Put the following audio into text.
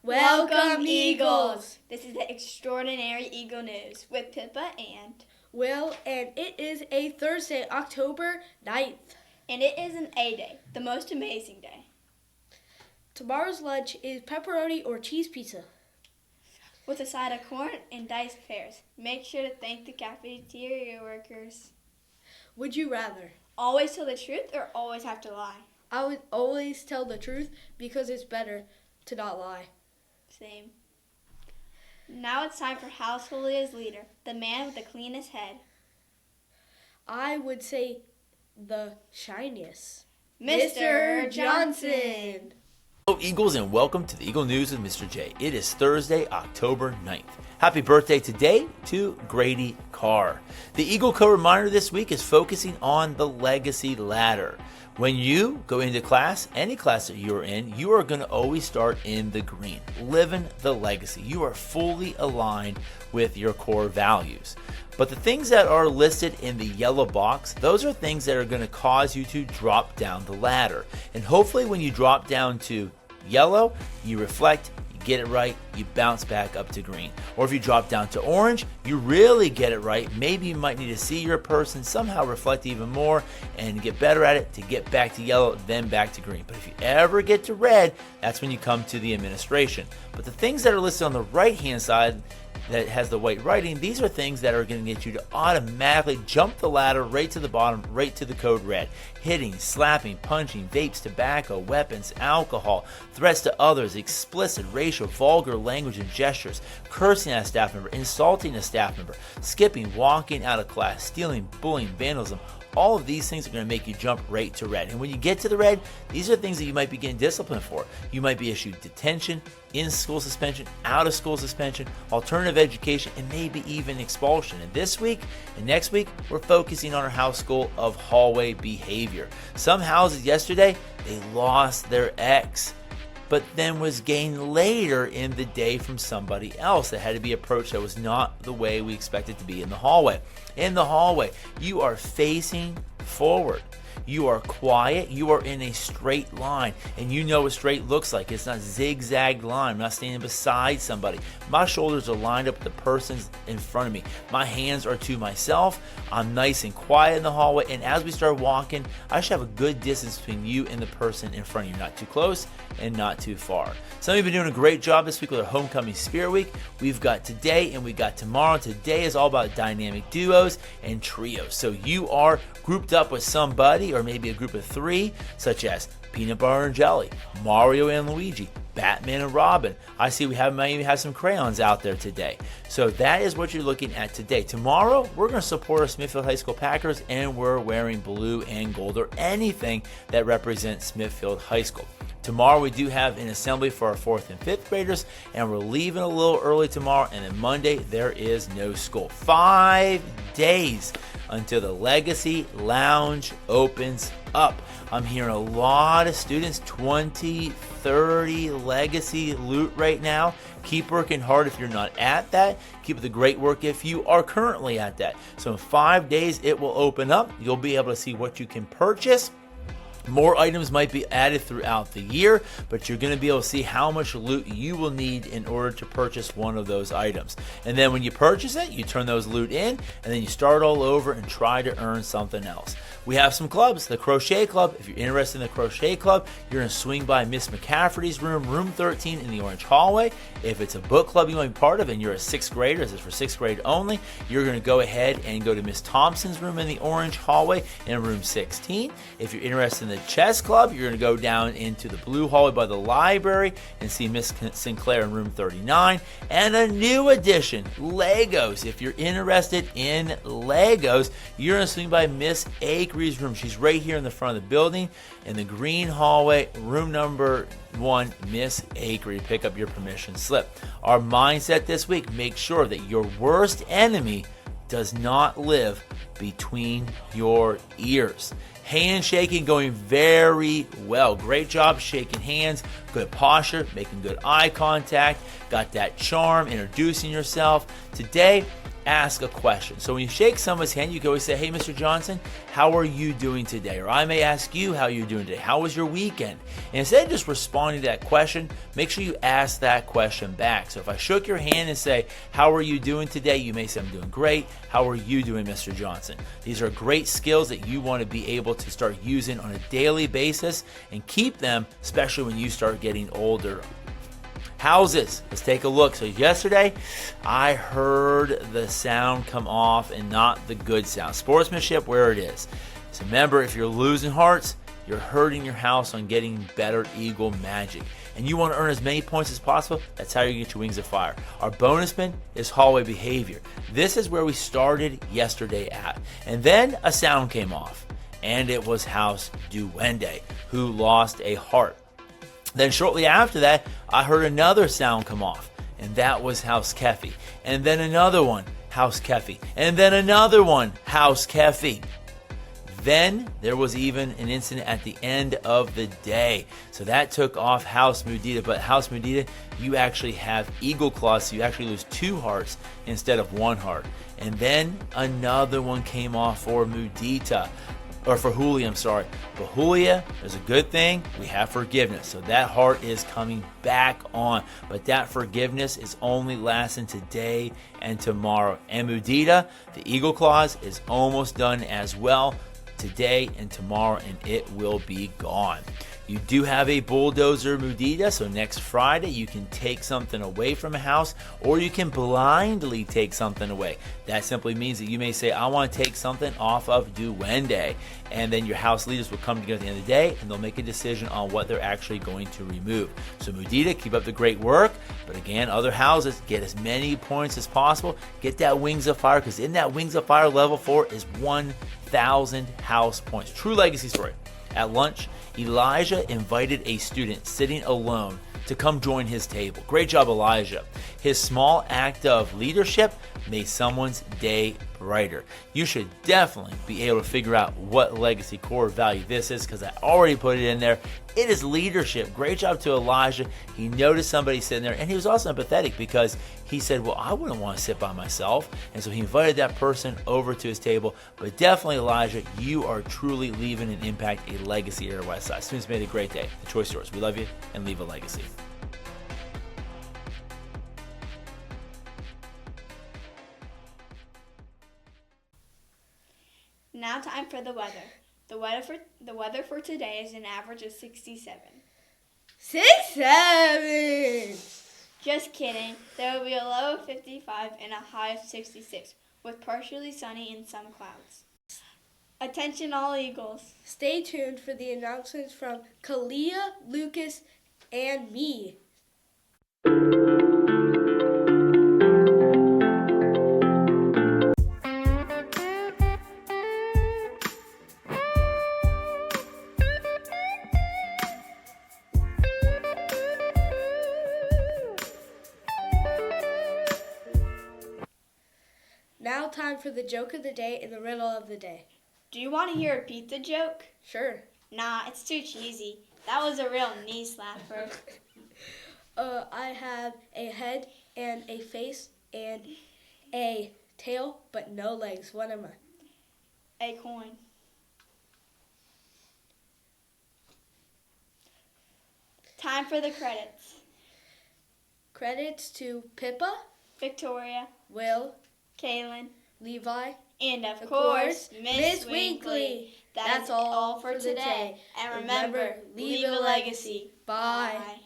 Welcome, Eagles! This is the Extraordinary Eagle News with Pippa and Will, and it is a Thursday, October 9th. And it is an A Day, the most amazing day. Tomorrow's lunch is pepperoni or cheese pizza. With a side of corn and diced pears. Make sure to thank the cafeteria workers. Would you rather? Always tell the truth or always have to lie? I would always tell the truth because it's better to not lie. Same. Now it's time for Household Leader, the man with the cleanest head. I would say the shiniest. Mr. Johnson! Hello Eagles, and welcome to the Eagle News with Mr. J. It is Thursday, October 9th. Happy birthday today to Grady Carr. The Eagle Code reminder this week is focusing on the legacy ladder. When you go into class, any class that you're in, you are going to always start in the green, living the legacy. You are fully aligned with your core values. But the things that are listed in the yellow box, those are things that are going to cause you to drop down the ladder. And hopefully when you drop down to yellow, you reflect, you get it right, you bounce back up to green. Or if you drop down to orange, you really get it right. Maybe you might need to see your person, somehow reflect even more and get better at it to get back to yellow, then back to green. But if you ever get to red, that's when you come to the administration. But the things that are listed on the right-hand side that has the white writing, these are things that are going to get you to automatically jump the ladder right to the bottom, right to the code red. Hitting, slapping, punching, vapes, tobacco, weapons, alcohol, threats to others, explicit, racial, vulgar language and gestures, cursing at a staff member, insulting a staff member, skipping, walking out of class, stealing, bullying, vandalism. All of these things are going to make you jump right to red. And when you get to the red, these are things that you might be getting disciplined for. You might be issued detention, in-school suspension, out-of-school suspension, alternative education, and maybe even expulsion. And this week and next week, we're focusing on our house school of hallway behavior. Some houses yesterday, they lost their ex, but then was gained later in the day from somebody else that had to be approached that was not the way we expected to be in the hallway. In the hallway, you are facing forward. You are quiet. You are in a straight line, and you know what straight looks like. It's not zigzag line. I'm not standing beside somebody. My shoulders are lined up with the persons in front of me. My hands are to myself. I'm nice and quiet in the hallway, and as we start walking, I should have a good distance between you and the person in front of you. Not too close and not too far. Some of you have been doing a great job this week with our Homecoming Spirit Week. We've got today and we got tomorrow. Today is all about dynamic duos and trios. So you are grouped up with somebody or maybe a group of three, such as Peanut Butter and Jelly, Mario and Luigi, Batman and Robin. I see we might even have some crayons out there today. So that is what you're looking at today. Tomorrow, we're going to support our Smithfield High School Packers, and we're wearing blue and gold or anything that represents Smithfield High School. Tomorrow we do have an assembly for our 4th and 5th graders, and we're leaving a little early tomorrow, and then Monday there is no school. 5 days until the Legacy Lounge opens up. I'm hearing a lot of students, 20, 30 Legacy loot right now. Keep working hard if you're not at that. Keep the great work if you are currently at that. So in 5 days it will open up. You'll be able to see what you can purchase. More items might be added throughout the year, but you're going to be able to see how much loot you will need in order to purchase one of those items. And then when you purchase it, you turn those loot in, and then you start all over and try to earn something else. We have some clubs. The Crochet Club, if you're interested in the Crochet Club, you're going to swing by Miss McCafferty's room, room 13 in the Orange Hallway. If it's a book club you want to be part of and you're a 6th grader, this is for 6th grade only, you're going to go ahead and go to Miss Thompson's room in the Orange Hallway in room 16. If you're interested in the Chess Club, you're going to go down into the blue hallway by the library and see Miss Sinclair in room 39. And a new addition, Legos. If you're interested in Legos, you're going to swing by Miss Akery's room. She's right here in the front of the building in the green hallway, room number 1, Miss Akery. Pick up your permission slip. Our mindset this week, make sure that your worst enemy does not live between your ears. Handshaking going very well. Great job shaking hands, good posture, making good eye contact, got that charm, introducing yourself. Today, ask a question. So when you shake someone's hand, you can always say, hey, Mr. Johnson, how are you doing today? Or I may ask you how you're doing today. How was your weekend? And instead of just responding to that question, make sure you ask that question back. So if I shook your hand and say, how are you doing today? You may say, I'm doing great. How are you doing, Mr. Johnson? These are great skills that you want to be able to start using on a daily basis and keep them, especially when you start getting older. Houses, let's take a look. So yesterday, I heard the sound come off and not the good sound. Sportsmanship, where it is. So remember, if you're losing hearts, you're hurting your house on getting better Eagle magic. And you want to earn as many points as possible, that's how you get your Wings of Fire. Our bonus pin is hallway behavior. This is where we started yesterday at. And then a sound came off, and it was House Duende, who lost a heart. Then shortly after that, I heard another sound come off, and that was House Kefi. And then another one, House Kefi. And then another one, House Kefi. Then there was even an incident at the end of the day. So that took off House Mudita. But House Mudita, you actually have Eagle Claws, so you actually lose 2 hearts instead of 1 heart. And then another one came off for Mudita. Or for Julia, I'm sorry. But Julia, there's a good thing. We have forgiveness. So that heart is coming back on. But that forgiveness is only lasting today and tomorrow. And Mudita, the Eagle Claws, is almost done as well today and tomorrow, and it will be gone. You do have a bulldozer Mudita, so next Friday you can take something away from a house, or you can blindly take something away. That simply means that you may say, I want to take something off of Duende, and then your house leaders will come together at the end of the day, and they'll make a decision on what they're actually going to remove. So Mudita, keep up the great work, but again, other houses, get as many points as possible. Get that Wings of Fire, because in that Wings of Fire level 4 is 1,000 house points. True legacy story. At lunch, Elijah invited a student sitting alone to come join his table. Great job, Elijah. His small act of leadership made someone's day brighter. You should definitely be able to figure out what legacy core value this is, because I already put it in there. It is leadership. Great job to Elijah. He noticed somebody sitting there, and he was also empathetic because he said, well, I wouldn't want to sit by myself. And so he invited that person over to his table. But definitely, Elijah, you are truly leaving an impact, a legacy here at Westside. Students made a great day. The choice is yours. We love you, and leave a legacy. Now time for the weather. The weather for today is an average of 67. 67. Just kidding. There will be a low of 55 and a high of 66, with partially sunny and some clouds. Attention all Eagles. Stay tuned for the announcements from Kalia, Lucas, and me. Now time for the joke of the day and the riddle of the day. Do you want to hear a pizza joke? Sure. Nah, it's too cheesy. That was a real knee slapper. I have a head and a face and a tail, but no legs. What am I? A coin. Time for the credits. Credits to Pippa, Victoria, Will, Kaylin, Levi, and of of course, Miss Miss Winkley. That's all for today. And remember, leave a legacy. Bye. Bye.